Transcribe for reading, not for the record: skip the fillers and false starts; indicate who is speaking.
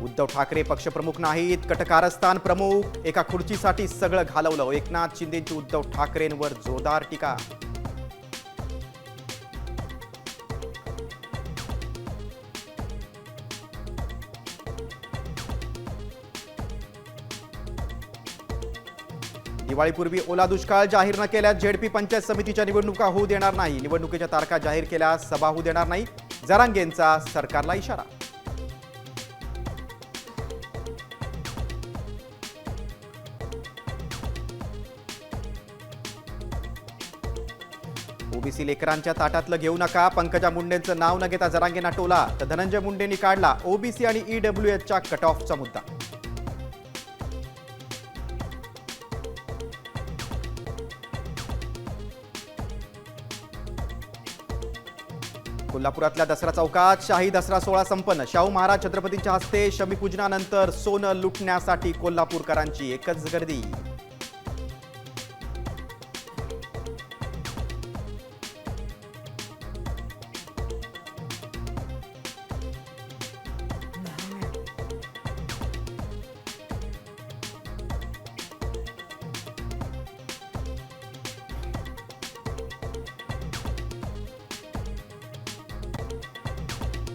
Speaker 1: उद्धव ठाकरे पक्षप्रमुख नाहीत, कटकारस्थान प्रमुख. एका खुर्चीसाठी सगळं घालवलं. एकनाथ शिंदेंची उद्धव ठाकरेंवर जोरदार टीका. दिवाळीपूर्वी ओला दुष्काळ जाहीर न केल्यास झेडपी पंचायत समितीच्या निवडणुका होऊ देणार नाही. निवडणुकीच्या तारखा जाहीर केल्यास सभा होऊ देणार नाही. जरांगेंचा सरकारला इशारा. ओबीसी लेकरांच्या ताटातलं घेऊ नका. पंकजा मुंडेंचं नाव न घेता जरांगेंना टोला. तर धनंजय मुंडेंनी काढला ओबीसी आणि ईडब्ल्यूएचच्या कट ऑफचा मुद्दा. कोल्हापुरातल्या दसरा चौकात शाही दसरा सोहळा संपन्न. शाहू महाराज छत्रपतींच्या हस्ते शमीपूजनानंतर सोनं लुटण्यासाठी कोल्हापूरकरांची एकच गर्दी.